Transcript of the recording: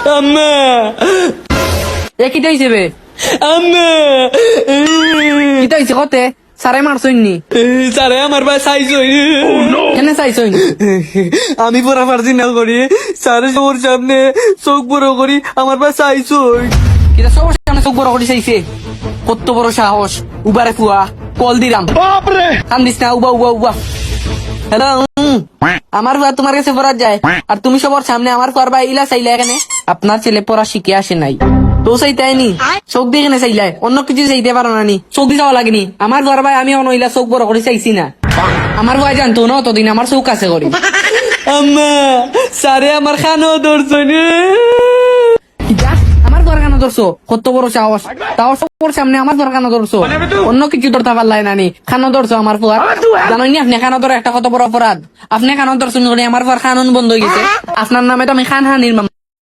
আম্মা এ কিটা হিসেবে আম্মা কিটা হিসে কতে সারে মারছইনি স্যারে আমার ভাই চাইছই কেন চাইছইন আমি পড়া পারছি না করি স্যারের ওর সামনে চোখ বড় করি আমার ভাই চাইছই কিটা সবার সামনে চোখ বড় করে চাইছে কত বড় সাহস উবারে ফুয়া কল দিলাম কান্দিস না উবা উবা উবা হ্যালো আমার ফুয়া তোমার কাছে পড়া যায় আর তুমি সবার সামনে আমার ফুয়ার ভাই ইলা চাইলে এখানে আপনার ছেলে পড়া শিখে আসে নাই তো চাইতাইনি চোখ দিয়ে এখানে চাইলাই অন্য কিছু চাইতে পারো না নি চোখ দিয়ে যাওয়া লাগেনি আমার ফুয়ার ভাই আমি অনইলা চোখ বড় করে চাইছি না আমার ভাই জানতো না অতদিন আমার চোখ কাছে করি আম্মা স্যারে আমার খানো ধরছই যা, আমার ঘর কেন ধরছো কত বড় সাহস তাও সবার সামনে আমার ঘর কেন ধরছো অন্য কিছু ধরতে পারলাই নানি খানো ধরছো আমার ফুয়ার জানোনি আপনি খানো ধরে একটা কত বড় অপরাধ আপনি খানো ধরছেন আমার ফুয়ার খানন বন্ধ হয়ে গেছে আপনার নামে তো আমি খানহানির